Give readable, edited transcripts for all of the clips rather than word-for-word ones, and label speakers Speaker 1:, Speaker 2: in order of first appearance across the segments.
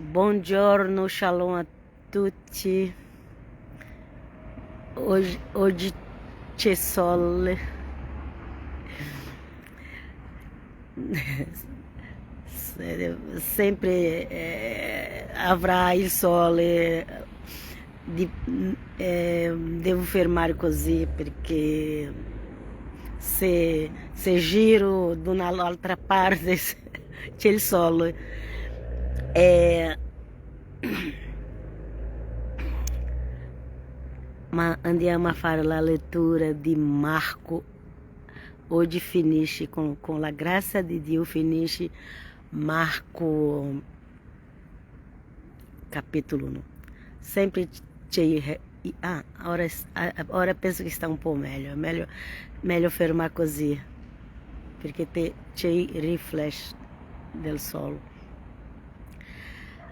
Speaker 1: Buongiorno, shalom a tutti. Oggi c'è sole. Sempre avrà il sole. Devo fermare così perché se giro da un'altra parte c'è il sole. Ma andiamo a fare la lettura di Marco. Oggi finisce con la grazia di Dio, finisce Marco capítulo 1. Sempre c'è... ora penso che sta un po' meglio fermare così, perché c'è il riflesso del sole.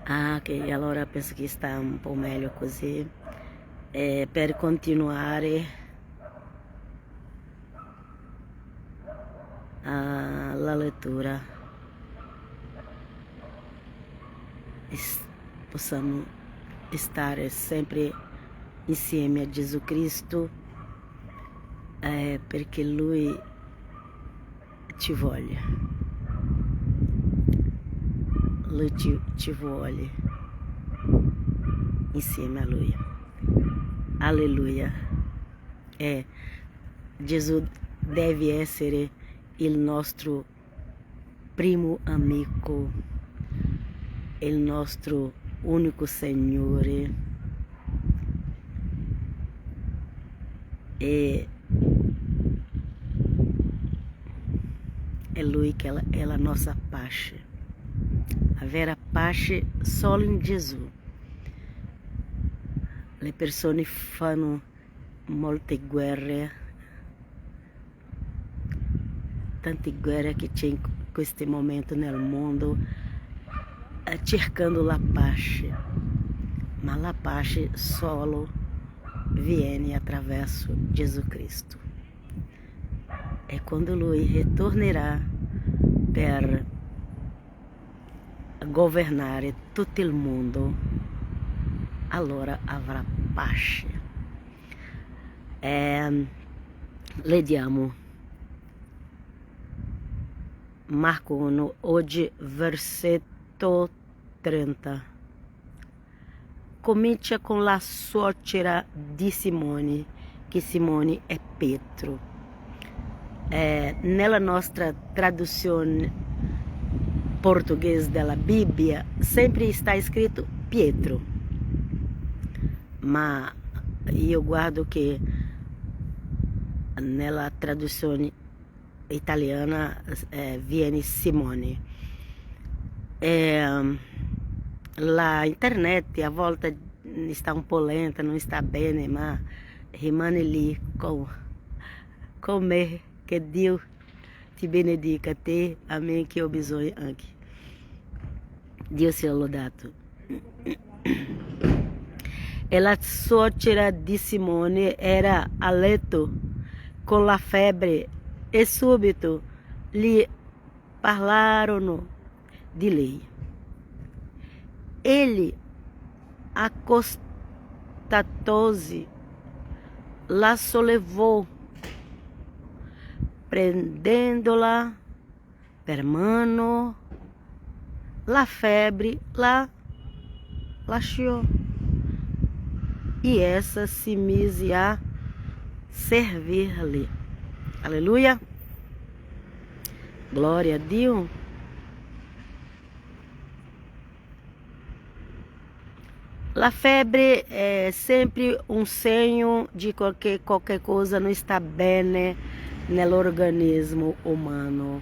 Speaker 1: Ok, allora penso che sta un po' meglio così. Per continuare la lettura, possamos stare sempre insieme a Gesù Cristo, perché Lui ci vuole. Lui ci vuole insieme a Lui. Aleluia. Gesù deve essere il nostro primo amico, il nostro unico Signore, e è Lui che è la nostra pace. Avere pace solo in Gesù. Le persone fanno molte guerre, tante guerre che c'è in questo momento nel mondo, cercando la pace, ma la pace solo viene attraverso Gesù Cristo. E quando Lui ritornerà per governare tutto il mondo, allora avrà pace. Leggiamo Marco 1, oggi versetto 30. Comincia con la suocera di Simone, che Simone è Pietro. Nella nostra traduzione portoghese della Bibbia sempre sta scritto Pietro, ma io guardo che nella traduzione italiana viene Simone. La internet a volte sta un po' lenta, non sta bene, ma rimane lì con me. Che Dio ti benedica, te, a me, che ho bisogno anche. Dio sia lodato. E la suocera di Simone era a letto con la febbre e subito gli parlarono di lei. Egli, accostatosi, la sollevò, prendendola per mano, la febbre la lasciò e essa se mise a servir-lhe. Aleluia. Glória a Dio. La febbre è sempre un segno di qualche cosa non sta bene nell'organismo umano.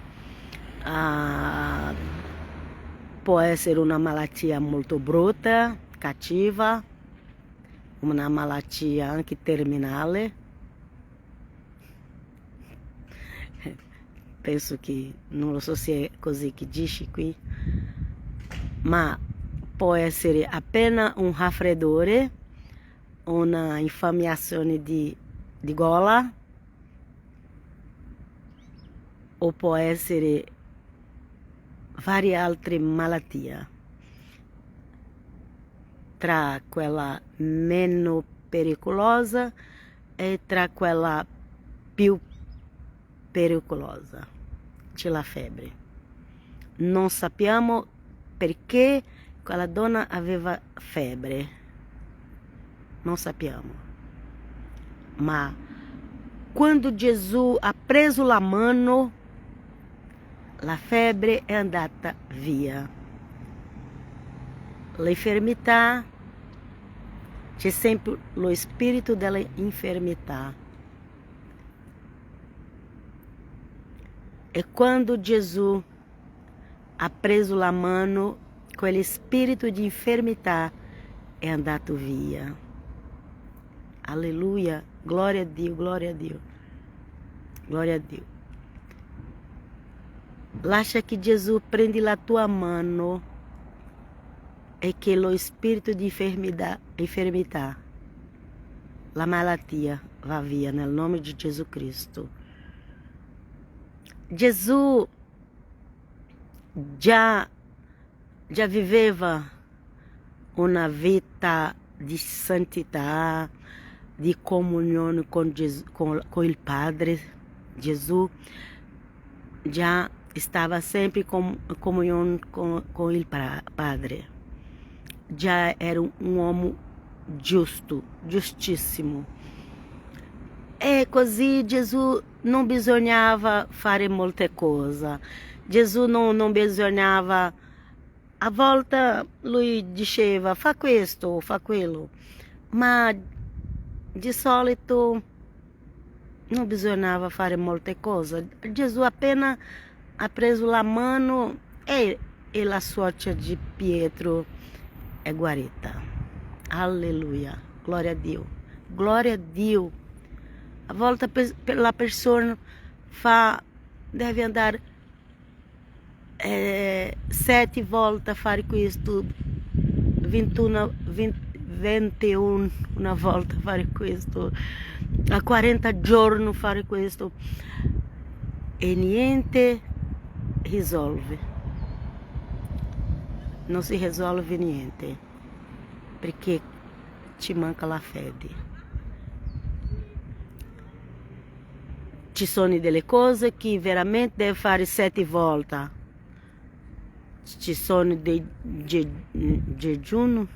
Speaker 1: Può essere una malattia molto brutta, cattiva, una malattia anche terminale. Penso che, non lo so se è così che dice qui, ma può essere appena un raffreddore, una infiammazione di gola, o può essere varie altre malattie. tra quella meno pericolosa e tra quella più pericolosa. C'è la febbre. Non sappiamo perché quella donna aveva febbre. Non sappiamo. Ma quando Gesù ha preso la mano, la febbre è andata via. L'infermità, c'è sempre lo spirito dell'infermità. E quando Gesù ha preso la mano, quel spirito di infermità è andato via. Alleluia, glória a Dio, glória a Dio, glória a Dio. Lascia che Gesù prenda la tua mano e che lo spirito di infermità, la malattia, va via nel nome di Gesù Cristo. Gesù già viveva una vita di santità, di comunione con il Padre. Gesù già stava sempre in comunione con il Padre. Già era un uomo giusto, giustissimo. E così Gesù non bisognava fare molte cose. Gesù non bisognava, a volte lui diceva fa questo, fa quello, ma di solito non bisognava fare molte cose. Gesù appena ha preso la mano e la suocera di Pietro è guarita. Alleluia, glória a Dio, glória a Dio. A volte la persona deve andare 7 volte a fare questo, 21 una volta a fare questo, a 40 giorni a fare questo, e niente risolve. Non si risolve niente, perché ci manca la fede. Ci sono delle cose che veramente deve fare 7 volte. Ci sono dei jejuno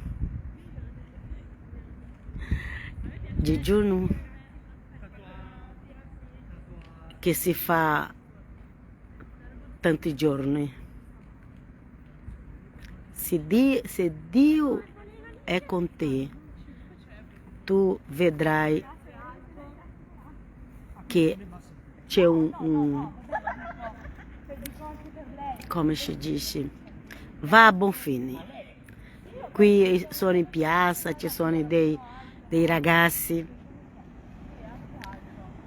Speaker 1: che si fa tanti giorni. Se Dio è con te, tu vedrai che c'è come si dice, va a buon fine. Qui sono in piazza, ci sono dei ragazzi.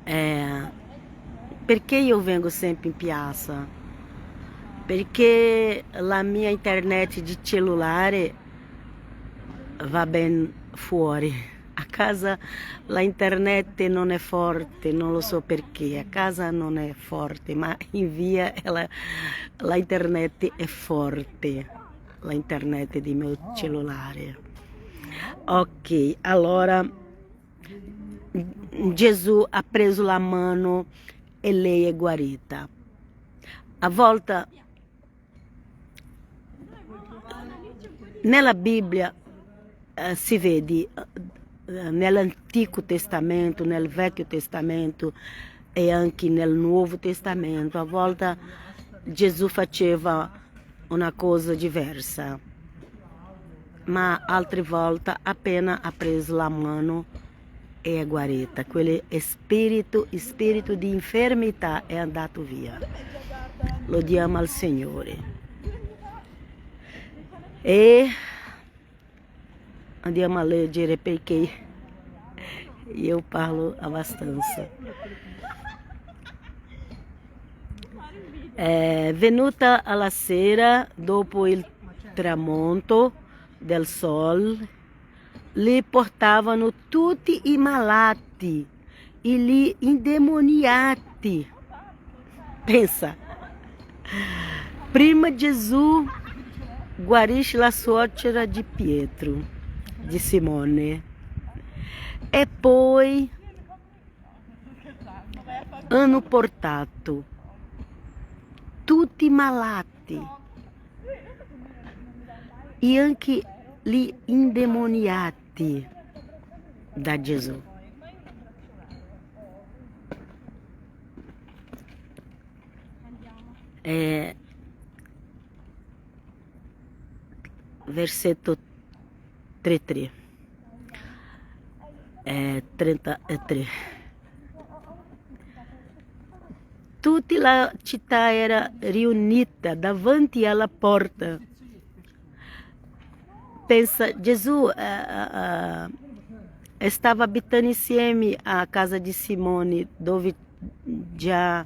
Speaker 1: Perché io vengo sempre in piazza? Perché la mia internet di cellulare va ben fuori. A casa la internet non è forte, non lo so perché, a casa non è forte, ma in via la internet è forte, la internet di mio cellulare. Ok, allora Gesù ha preso la mano e lei è guarita. A volte nella Bibbia si vede, nell'Antico Testamento, nel Vecchio Testamento e anche nel Nuovo Testamento, a volte Gesù faceva una cosa diversa, ma altre volte appena ha preso la mano e è guarita. Quel spirito di infermità è andato via. Lo diamo al Signore. E andiamo a leggere perché io parlo abbastanza. Venuta alla sera, dopo il tramonto del sole, li portavano tutti i malati e gli indemoniati. Pensa, prima Gesù guarisce la suocera di Pietro. di Simone. E poi hanno portato tutti malati e anche gli indemoniati da Gesù. Versetto 33. 33. Tutta la città era riunita davanti alla porta. Pensa, Gesù stava abitando insieme a casa di Simone, dove già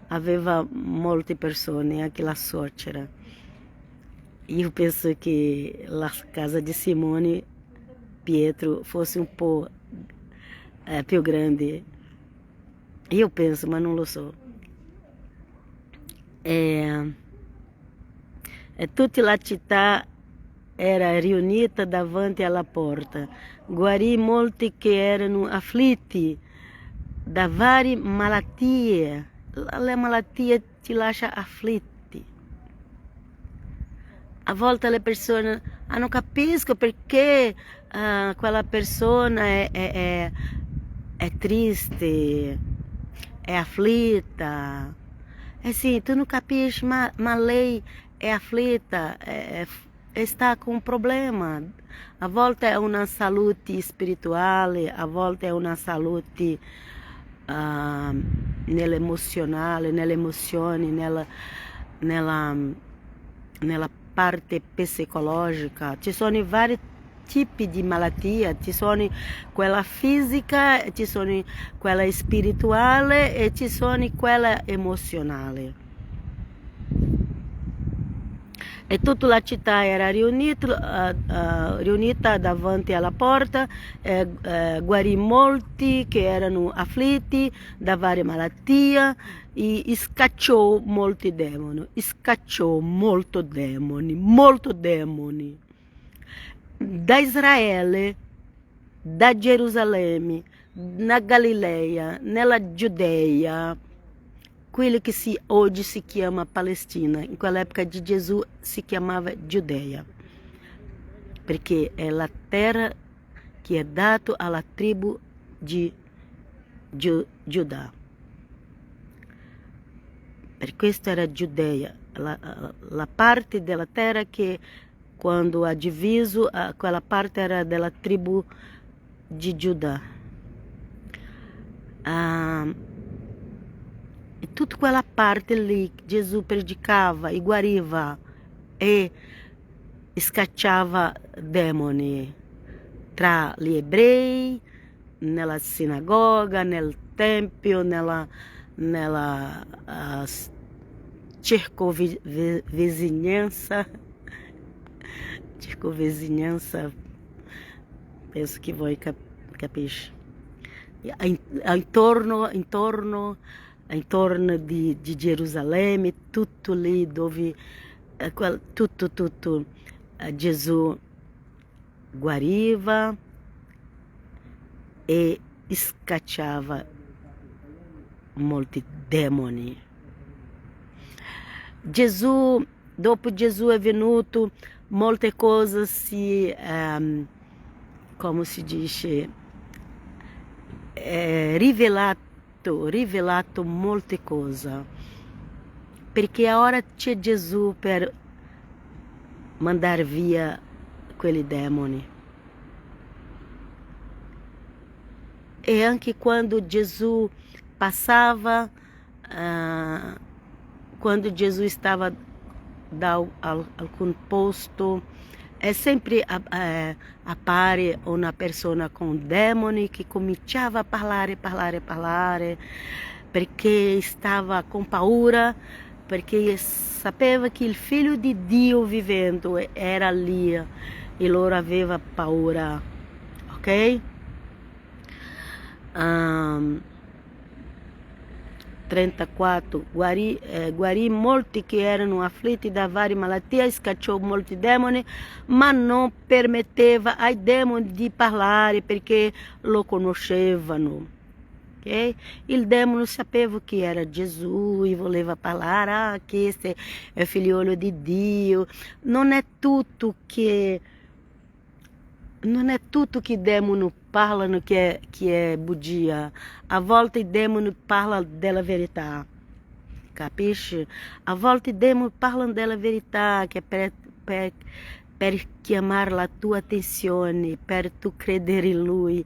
Speaker 1: aveva molte persone, anche la suocera. Io penso che la casa di Simone Pietro fosse un po' più grande. Io penso, ma non lo so. E tutta la città era riunita davanti alla porta. Guarì molti che erano afflitti da varie malattie. La malattia ti lascia afflitti. A volte le persone non capiscono perché quella persona è triste, è afflitta. Sì, tu non capisci, ma lei è afflitta, sta con un problema. A volte è una salute spirituale, a volte è una salute nell'emozionale, nelle emozioni, nella parte psicologica. Ci sono vari tipi di malattia, ci sono quella fisica, ci sono quella spirituale e ci sono quella emozionale. E tutta la città era riunita davanti alla porta, guarì molti che erano afflitti da varie malattie e scacciò molti demoni. Scacciò molto demoni. Da Israele, da Gerusalemme, na Galileia, nella Giudea, quello che oggi si chiama Palestina. In quell'epoca di Gesù si chiamava Giudea, perché è la terra che è data alla tribù di Giuda. Per questo era Giudea, la parte della terra che quando ha diviso, quella parte era della tribù di Giuda. E tutta quella parte lì Gesù predicava e guariva e scacciava demoni tra gli ebrei, nella sinagoga, nel tempio, nella circovizinhança. Circovizinhança, penso que voi capisci. Intorno di Gerusalemme, tutto lì dove tutto Gesù guariva e scacciava molti demoni. Dopo Gesù è venuto, molte cose come si dice, rivelato molte cose, perché ora c'è Gesù per mandare via quei demoni. E anche quando Gesù passava, quando Gesù stava da alcun posto, sempre appare una persona con demoni che cominciava a parlare, perché stava com paura, perché sapeva che il figlio di Dio vivendo era lì e loro aveva paura, ok? 34, guarì molti che erano afflitti da varie malattie, scacciò molti demoni, ma non permetteva ai demoni di parlare perché lo conoscevano. Okay? Il demone sapeva che era Gesù e voleva parlare, che esse è figliolo di Dio. Non è tutto che i demoni parlano che è bugia. A volte i demoni parlano della verità, capisci? A volte i demoni parlano della verità che è per chiamare la tua attenzione, per tu credere in Lui.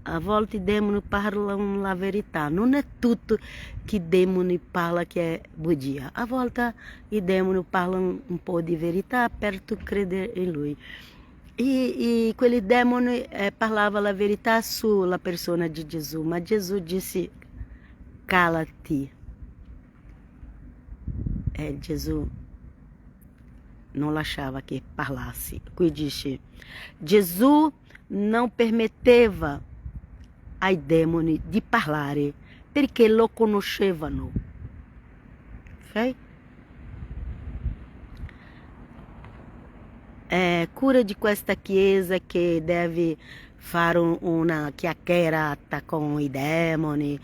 Speaker 1: A volte i demoni parlano la verità. Non è tutto che i demoni parlano che è bugia. A volte i demoni parlano un po' di verità per tu credere in Lui. E quel demone parlava la verità sulla persona di Gesù, ma Gesù disse: cala-ti. Gesù non lasciava che parlasse. Qui dice: Gesù não permetteva ai demoni di parlare perché lo conoscevano. Ok? Cura di questa chiesa che deve fare una chiacchierata con i demoni.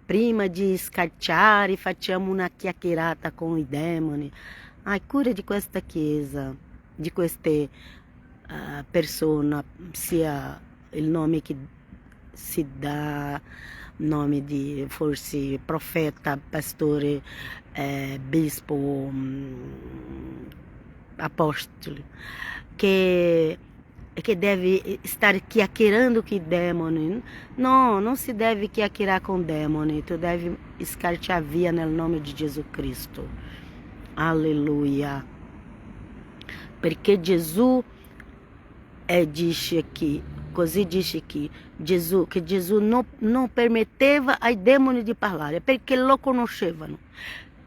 Speaker 1: Prima di scacciare facciamo una chiacchierata con i demoni. Cura di questa chiesa, di queste persone, sia il nome che si dà, nome di forse profeta, pastore, bispo, apóstolo, que deve estar chiacchierando com demoni. Não se deve chiacchierar com demoni. Tu deve escartear via no nome de Jesus Cristo. Aleluia. Perché Gesù dice aqui, così dice aqui, che Gesù non permetteva ai demoni di parlare, perché lo conoscevano.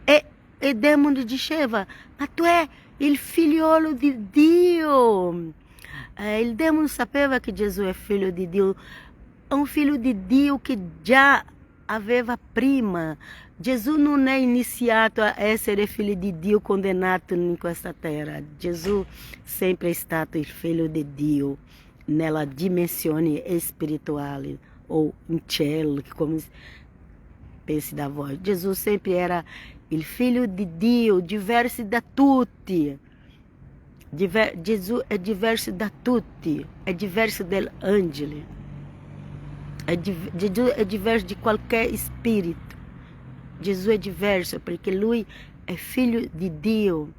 Speaker 1: E i demoni diceva: ma tu è il figliolo di Dio. Il demone sapeva che Gesù è figlio di Dio, un figlio di Dio che già aveva prima. Gesù non è iniziato a essere figlio di Dio condannato in questa terra. Gesù sempre è stato il figlio di Dio nella dimensione spirituale o in cielo, come pensi da voi. Gesù sempre era il figlio di Dio, diverso da tutti. Gesù è diverso da tutti, è diverso dagli angeli. Gesù è diverso di qualche spirito. Gesù è diverso perché lui è figlio di Dio.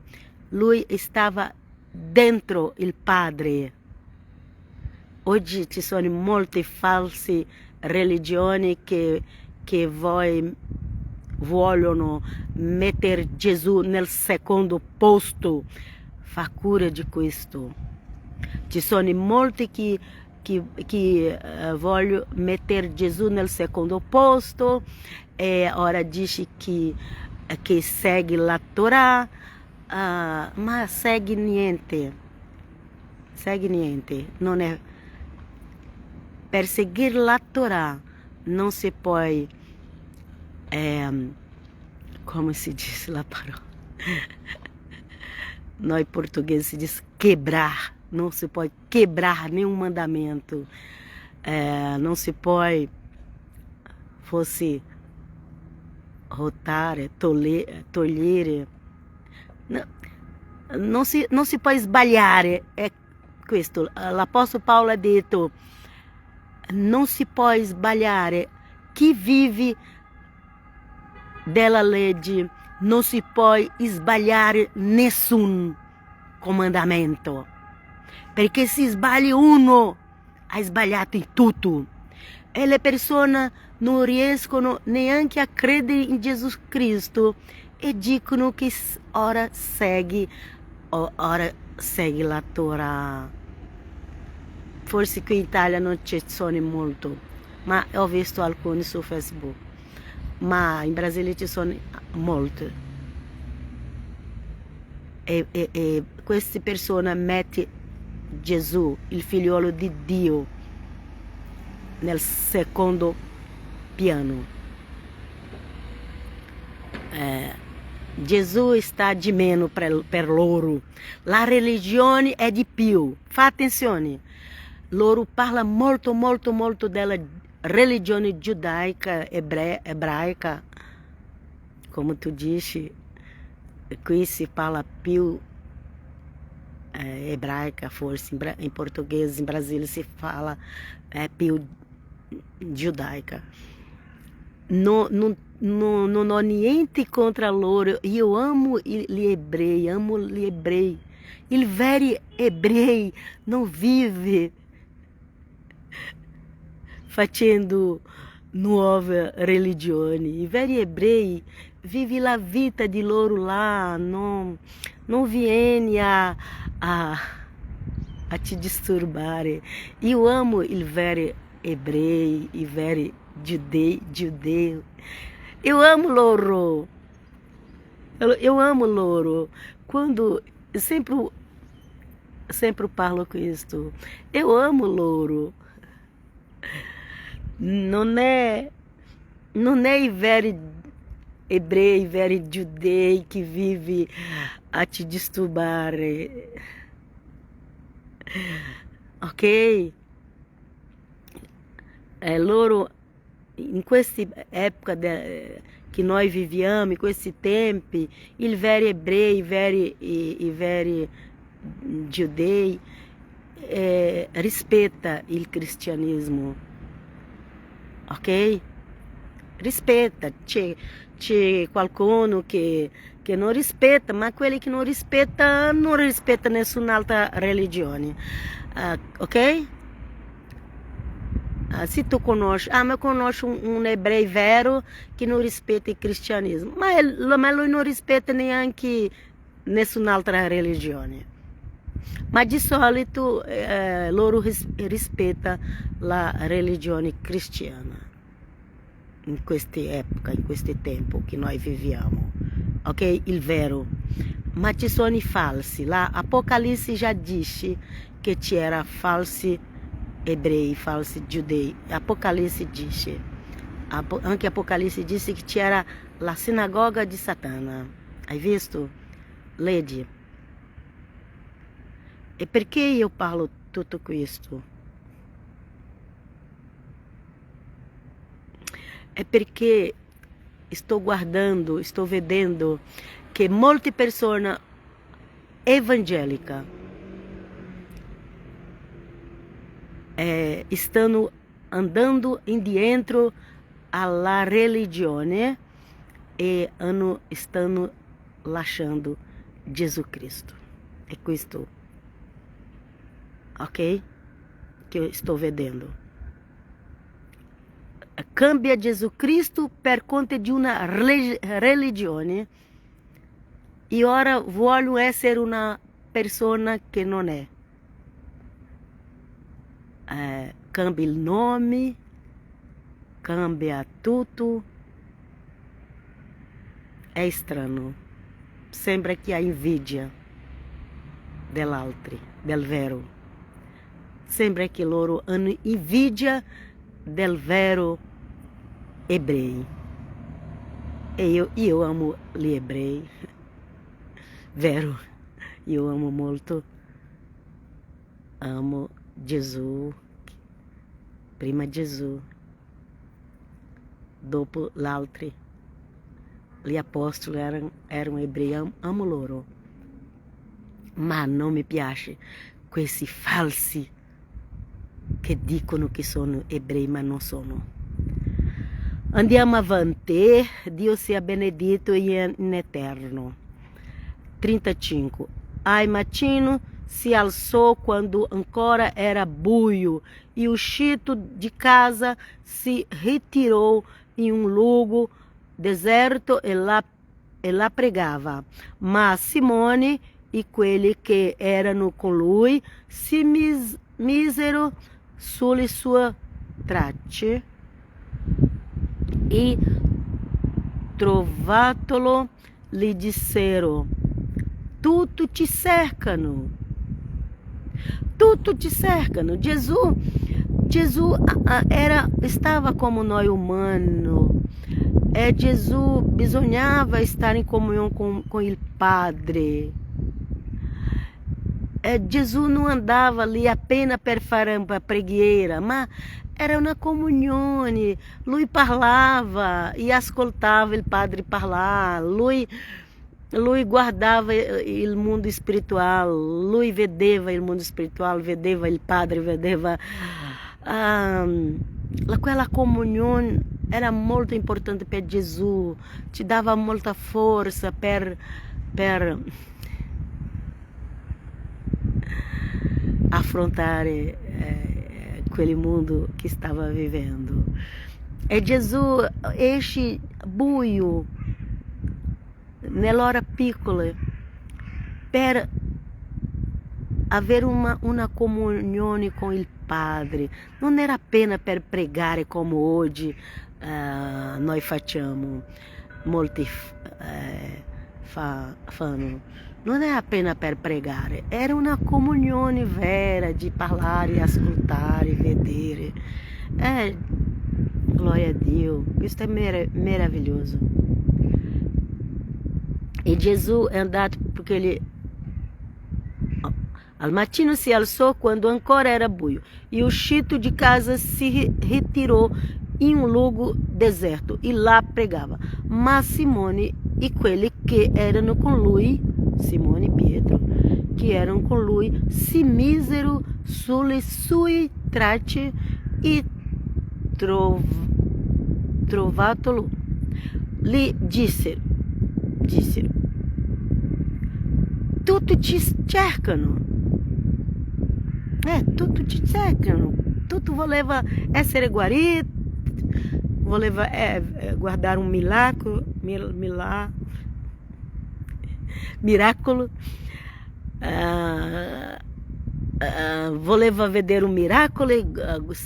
Speaker 1: Lui stava dentro il Padre. Oggi ci sono molte false religioni che vogliono mettere Gesù nel secondo posto. Fa cura di questo. Ci sono molti che vogliono mettere Gesù nel secondo posto e ora dice che segue la Torah, ma segue niente. Non è per seguire la Torah non si può, come si dice la parola? Nós portugueses se diz quebrar, não se pode quebrar nenhum mandamento, não se pode fosse rotare, togliere, non si può sbagliare, è questo. L'Apostolo Paolo ha detto: non si può sbagliare, chi vive della legge non si può sbagliare nessun comandamento, perché se sbagli uno hai sbagliato in tutto. E le persone non riescono neanche a credere in Gesù Cristo e dicono che ora segue la Torah. Forse qui in Italia non ci sono molto, ma ho visto alcuni su Facebook. Ma in Brasile ci sono molte. E queste persone mettono Gesù, il figliolo di Dio, nel secondo piano. Gesù sta di meno per loro. La religione è di più. Fa attenzione. Loro parla molto, molto, molto della religione giudaica, ebraica. Come tu dici, qui si parla più ebraica, forse. Em português, em Brasília, se fala più giudaica. Non ho niente contro loro. Io amo gli ebrei. Il vero ebrei non vive facendo nuove religioni. I veri ebrei vive la vita di loro là, non viene a te disturbare. Io amo il vero ebrei, i veri giudeu. Eu amo loro. Eu amo loro. Quando sempre parlo com isso. Eu amo loro. Non è i veri ebrei, i veri giudei che vive a te disturbare. Ok? Loro, in questa epoca che noi viviamo, in questi tempi, il vero ebrei, i veri giudei rispetta il cristianesimo, ok? Rispetta, c'è qualcuno che non rispetta, ma quelli che non rispetta nessun'altra religione, ok? Se tu conosci, ma eu conosco um ebreu vero que não respeita o cristianismo, mas lui não respeita neanche nessun'altra religione. Ma di solito loro rispetta la religione cristiana in questa epoca, in questo tempo che noi viviamo, ok? Il vero. Ma ci sono i falsi. La Apocalisse già dice che c'era falsi ebrei, falsi giudei. Apocalisse dice, anche Apocalisse disse che c'era la sinagoga di Satana. Hai visto? Leggi. E perché io parlo tutto questo? È perché estou vedendo che molte persone evangélicas stanno andando indietro alla religione e stanno lasciando Gesù Cristo. È questo, ok? Che io sto vedendo. Cambia Gesù Cristo per conto di una religione e ora voglio essere una persona che non è. Cambia il nome, cambia tutto. È strano. Sembra che ha invidia dell'altro, del vero. Sembra che loro hanno invidia del vero ebrei. E io amo gli ebrei. Vero, io amo molto. Amo Gesù. Prima Gesù, dopo l'altro. Gli apostoli erano ebrei, amo loro. Ma non mi piace questi falsi che dicono che sono ebrei ma non sono. Andiamo avanti, Dio sia benedito in eterno. 35. Ai mattino si alzò quando ancora era buio e uscito di casa si ritirò in un luogo deserto e là pregava. Ma Simone e quelli che erano con lui si misero sulle sue tracce e trovatolo gli dissero: tutti ti cercano. Tudo te cercano. Jesus estava como nós humanos. Jesus bisognava estar em comunhão com o Padre. Jesus não andava ali apenas per fare uma preghiera, mas era una comunione. Lui parlava e ascoltava il Padre parlare. Lui guardava il mondo spiritual. Lui vedeva il mondo spiritual, vedeva il Padre, vedeva quella comunione. Era molto importante per Gesù, ti dava molta forza per affrontare quel mondo che stava vivendo. E Gesù esce buio nell'ora piccola per avere una comunione con il Padre. Non era apenas per pregare come oggi noi facciamo, molti fanno. Non è appena per pregare, era una comunione vera di parlare, ascoltare, vedere. Glória a Dio, questo è meraviglioso. E Gesù è andato porque ele al mattino si alzò quando ancora era buio e uscito di casa si ritirò in un luogo deserto e là pregava. Ma Simone e quelli che erano con lui, Simone e Pietro, che erano con lui, si misero sulle sue tracce e trovatolo, lhe dissero, tutti ci cercano, tutti ci cercano, tutti voleva essere guarito, voleva guardare un miracolo, voleva vedere un miracolo,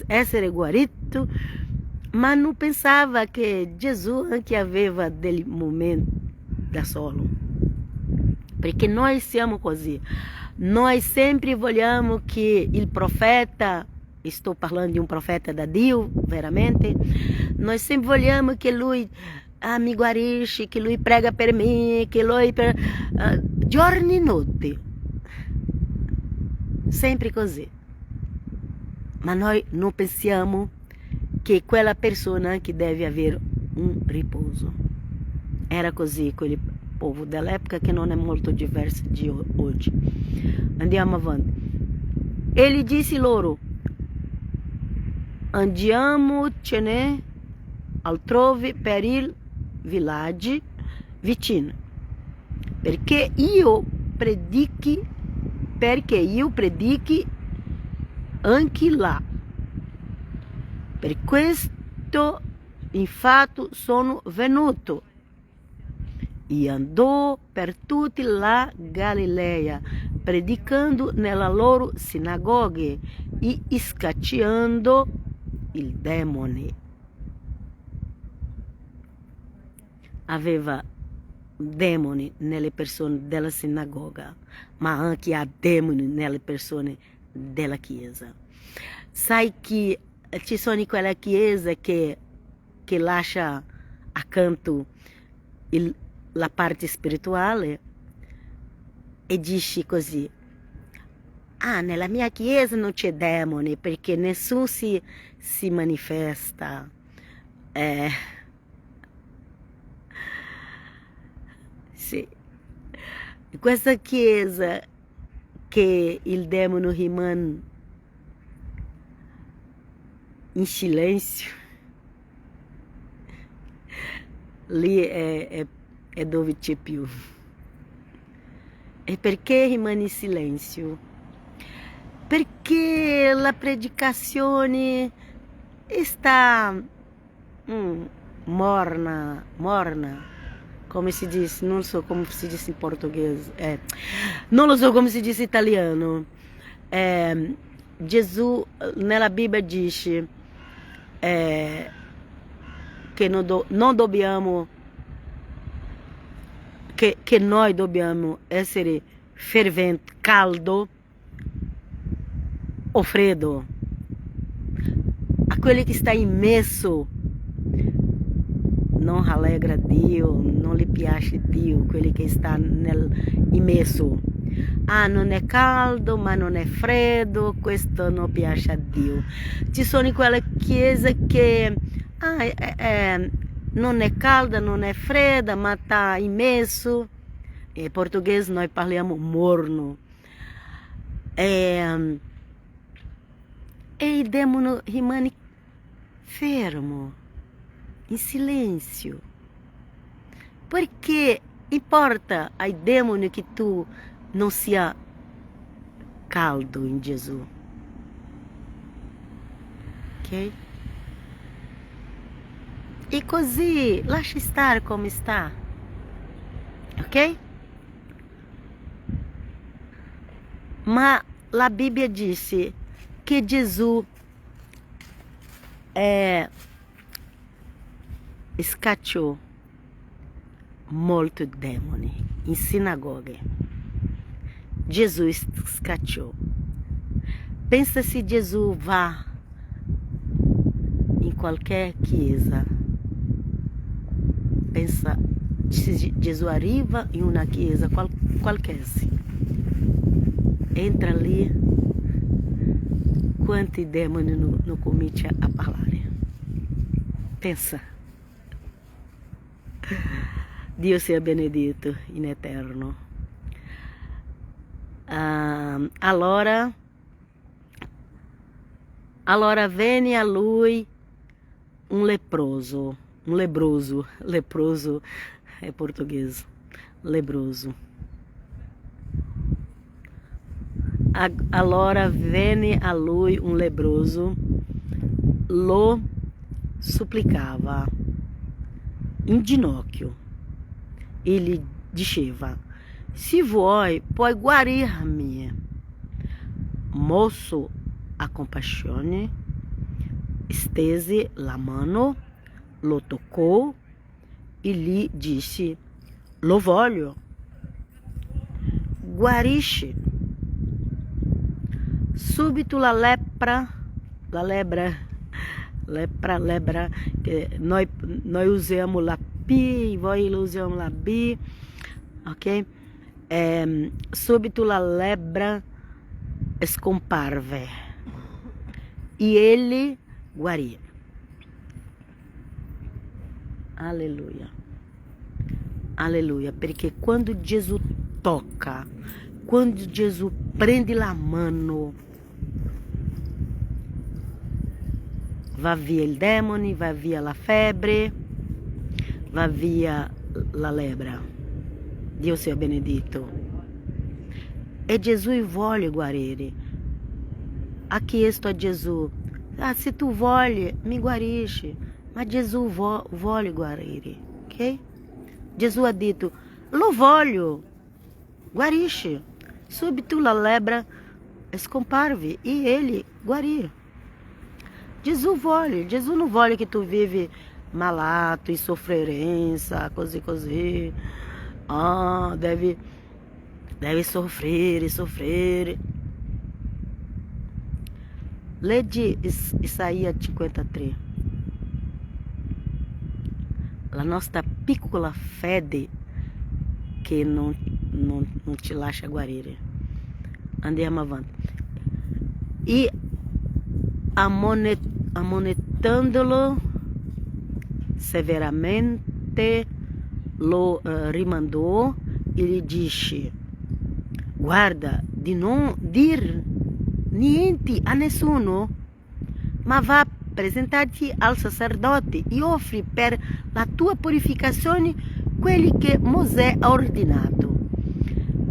Speaker 1: essere guarito, ma non pensava che Gesù anche aveva dei momenti da solo, perché noi siamo così, noi sempre vogliamo che il profeta, estou parlando de um profeta da Dio, veramente, nós sempre vogliamo che lui mi guarisce, che lui prega per me, che lui giorni e notte, sempre così, ma noi non pensiamo che quella persona anche deve avere un riposo. Era così quel povo dell'epoca che non è molto diverso di oggi. Andiamo avanti. Ele disse loro: andiamocene altrove per il villaggio vicino, perché io predichi anche là. Per questo infatti sono venuto. E andò per tutta la Galilea, predicando nella loro sinagoghe e scacciando il demone. Aveva demoni nelle persone della sinagoga, ma anche ha demoni nelle persone della chiesa. Sai che ci sono quella chiesa che lascia accanto la parte spirituale e dice così: nella mia chiesa non c'è demone perché nessuno si manifesta. Sì. Questa chiesa che il demone rimane in silenzio, lì è dove c'è più. E perché rimane in silenzio? Perché la predicazione sta morna, come si dice, non so come si dice in portoghese, non lo so come si dice in italiano. Gesù nella Bibbia dice che non dobbiamo, che noi dobbiamo essere ferventi, caldo o freddo. A quello che sta immerso non rallegra Dio, non gli piace Dio, quelli che sta immesso. Ah, non è caldo, ma non è freddo, questo non piace a Dio. Ci sono quelle chiese che non è calda, non è fredda, ma sta immesso. In portoghese noi parliamo morno. E il demone rimane fermo, in silenzio. Perché importa ai demoni che tu non sia caldo in Gesù. Ok? E così lascia stare come sta. Ok? Ma la Bibbia dice che Gesù scacciò molti demoni in sinagoga. Gesù scacciò. Pensa se Gesù va in qualche chiesa. Pensa se Gesù arriva in una chiesa qualsiasi. Entra lì, quanti demoni non cominciano a parlare. Pensa. Dio sia benedito in eterno. Allora venne a lui un leproso è portoghese, leproso. Allora venne a lui un leproso, lo supplicava in ginocchio e gli diceva: se vuoi, puoi guarir-me. Moço, a compassione, stese la mano, lo toccò e gli disse: lo voglio, guarisci. Subito la lepra, che noi usiamo la P, voi usiamo la B, ok? Subito la lepra scomparve e ele guarì. Alleluia. Alleluia, perché quando Gesù tocca, quando Gesù prende la mano, va via il demone, va via la febbre, va via la lepra. Dio sia benedito. E Gesù vuole guarire. Ha chiesto a Gesù: se tu vuoi, mi guarisci. Ma Gesù vuole guarire, ok? Gesù ha detto: lo voglio, guarisci. Subito la lepra scomparve e ele guarì. Gesù non vuole che tu vivi malato, in sofferenza, così. Deve soffrire. Leggi Isaia 53. La nostra piccola fede che non ti lascia guarire. Andiamo avanti. E ammonestandolo severamente lo rimandò e gli disse: guarda di non dir niente a nessuno, ma va a presentarti al sacerdote e offri per la tua purificazione quelli che Mosè ha ordinato.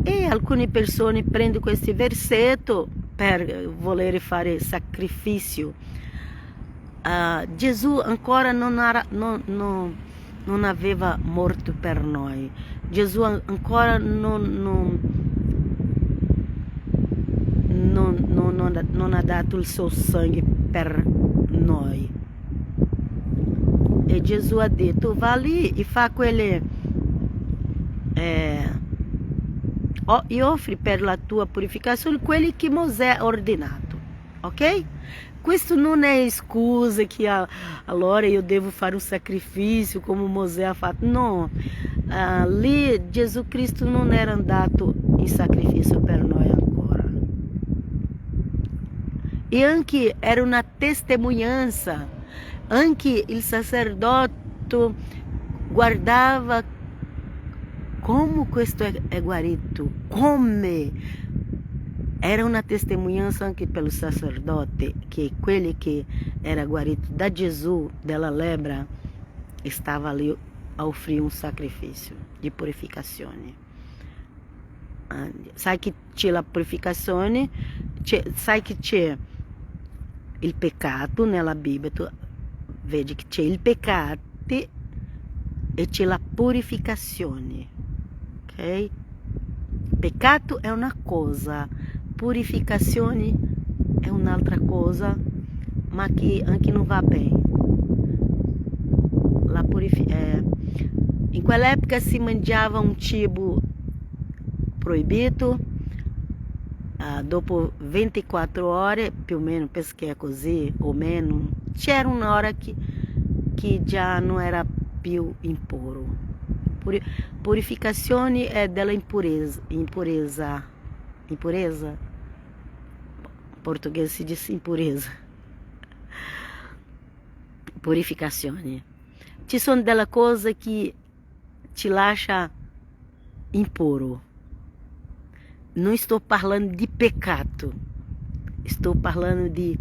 Speaker 1: E alcune persone prendono questo versetto per voler fare sacrificio. Gesù ancora non aveva morto per noi. Gesù ancora non ha dato il suo sangue per noi. E Gesù ha detto: va lì e fa quelle e offri per la tua purificazione quelli che Mosè ha ordinato. ok? Questo non è scusa che allora io devo fare un sacrifício come Mosè ha fatto. No, lì Gesù Cristo non era andato in sacrifício per noi ancora. E anche era una testimonianza, anche il sacerdote guardava como questo è guarito, come. Era una testimonianza anche pelo sacerdote che quelli che era guarito da Gesù, della lepra, estava ali a offrire un sacrifício di purificazione. Sai che c'è la purificazione, sai che c'è il peccato nella Bibbia, tu vedi che c'è il peccato e c'è la purificazione, ok? Peccato è una cosa, purificazione è un'altra cosa, ma che anche non va bene. In quell'epoca si mangiava un cibo proibito, dopo 24 ore, più o meno, penso che è così, o meno, c'era un'ora che già non era più impuro. Purificazione è della impurezza. Impurezza? In portoghese si dice impurezza. Purificazione. Ci sono delle cose che ci lascia impuro. Non sto parlando di peccato, sto parlando di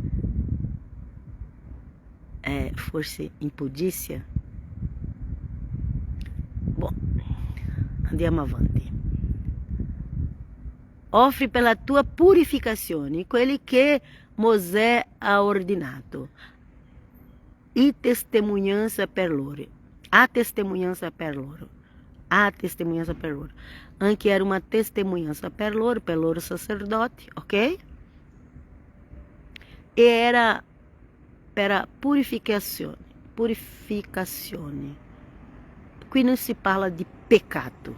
Speaker 1: forse impudicizia. Bom, andiamo avanti. Offri per la tua purificazione quelli che Mosè ha ordinato. E testemunhança per loro. A testemunhança per loro. A testemunhança per loro. Anche era uma testemunhança per loro sacerdote, ok? E era per purificazione. Purificazione. Qui non si parla di peccato,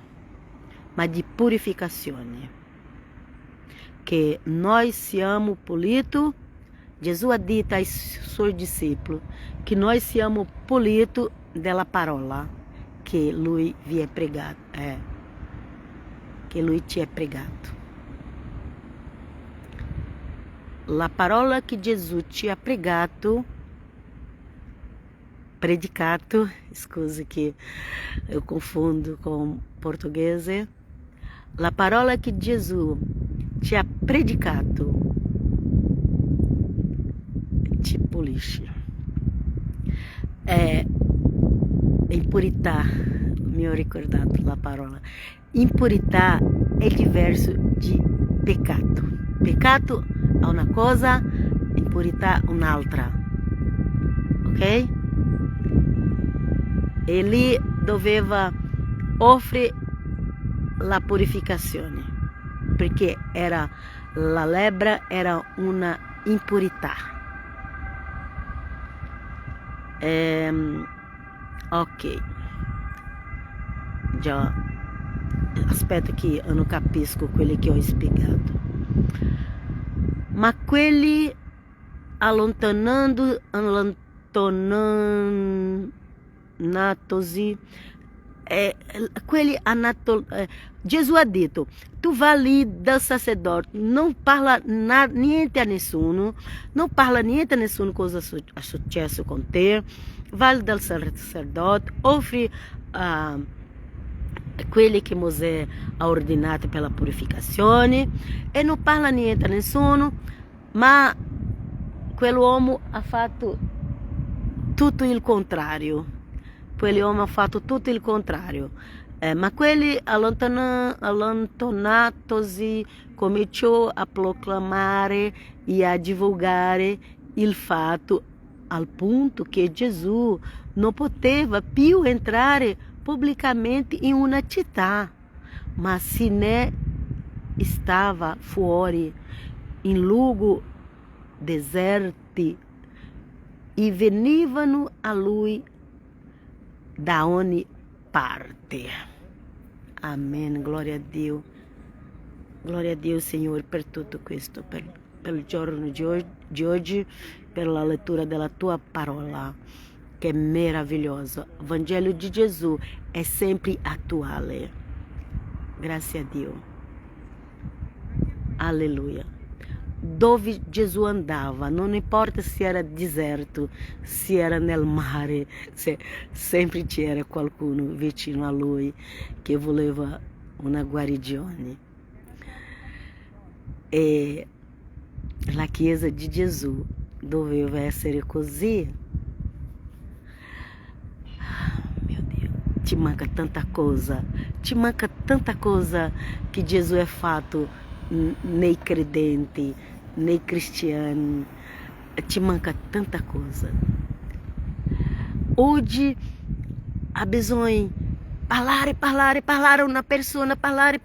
Speaker 1: ma di purificazione. Que nós siamo pulito, Gesù ha detto ai suoi discipoli che noi siamo pulito della parola che lui vi è pregato, che lui ci è pregato. La parola che Gesù ci ha predicato, scusi che eu confundo com portoghese, la parola che Gesù ci ha predicato ci pulisce. Impurità, mi ho ricordato la parola. Impurità è diverso di peccato. Peccato è una cosa, impurità un'altra. Ok? E lì doveva offrire la purificazione, perché la lepra era una impurità. Ok, già aspetta che eu non capisco quelli che ho spiegato. Ma quelli allontanatosi, Gesù ha detto, tu vai lì dal sacerdote, non parla niente a nessuno, non parla niente a nessuno cosa è successo con te, vai dal sacerdote, offri quelli che Mosè ha ordinato per la purificazione e non parla niente a nessuno, ma quell'uomo ha fatto tutto il contrario. Quell'uomo ha fatto tutto il contrario. Ma quelli allontanatosi cominciò a proclamare e a divulgare il fatto al punto che Gesù non poteva più entrare pubblicamente in una città, ma se ne stava fuori in luoghi deserti e venivano a lui da ogni parte. Amen, glória a Deus, Senhor, per tutto questo, per pelo giorno de hoje, pela leitura da tua parola, que é maravilhosa. O Evangelho de Jesus é sempre atual. Graças a Deus. Aleluia. Dove Jesus andava, não importa se era deserto, se era nel mare, sempre c'era qualcuno vicino a lui che voleva una guarigione. E la Chiesa di Gesù doveva essere così. Meu Deus, te manca tanta coisa que Jesus é fato nei credenti, nei cristiani, te manca tanta coisa. Hoje há bisogno parlare a una persona, parlare,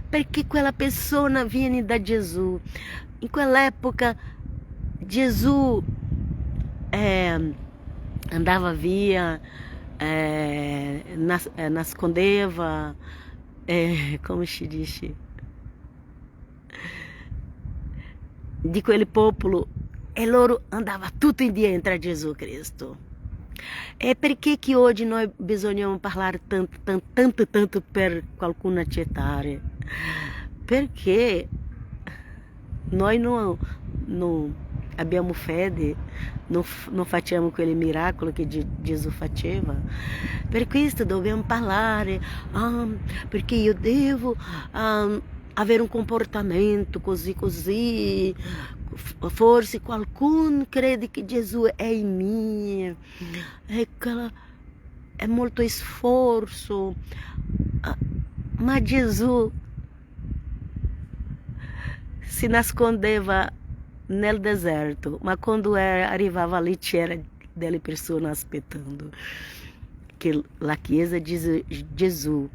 Speaker 1: perché quella persona viene da Gesù. In quell'epoca Gesù andava via, nascondeva, come si dice, di quel popolo, e loro andava tutto indietro a Gesù Cristo. É perché che oggi noi bisogniamo parlare tanto per qualcuno accettare? Perché noi non abbiamo fede, non facciamo quel miracolo che Gesù faceva. Per questo dobbiamo parlare, perché io devo avere un comportamento così. Forse qualcuno crede che Gesù è in me, è molto sforzo, ma Gesù si nascondeva nel deserto, ma quando arrivava lì c'era delle persone aspettando che la Chiesa di Gesù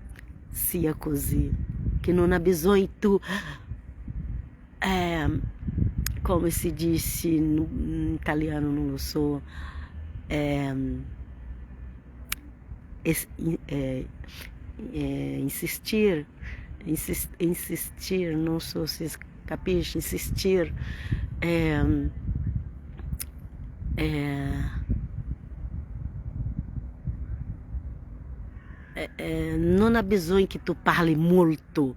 Speaker 1: sia così, che non ha bisogno tu come si dice in italiano, non lo so, insistir, non so se capisce, insistir, non ha bisogno che tu parli molto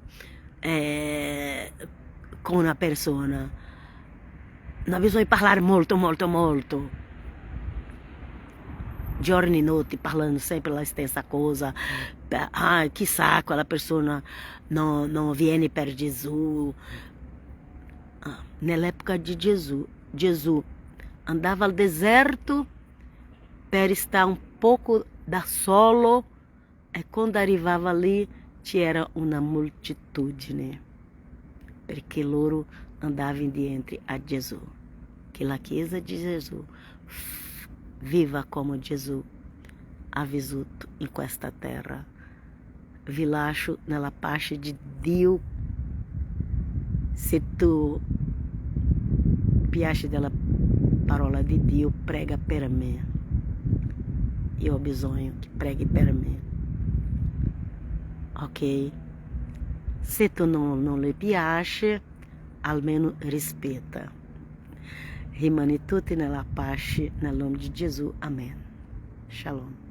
Speaker 1: con una persona. Non bisogna parlare molto. Giorni e notti parlando sempre la stessa cosa. Chissà quella persona non viene per Gesù. Nell'epoca di Gesù andava al deserto per stare un poco da solo, e quando arrivava lì c'era una moltitudine, perché loro andavano dietro a Gesù. Che la Chiesa di Gesù viva come Gesù ha vissuto in questa terra. Vi lascio nella pace di Dio. Se tu piace della parola di Dio, prega per me. Io ho bisogno che preghi per me. Ok? Se tu non le piace, almeno rispetta. Rimane tutti nella pace, nel nome di Gesù. Amen. Shalom.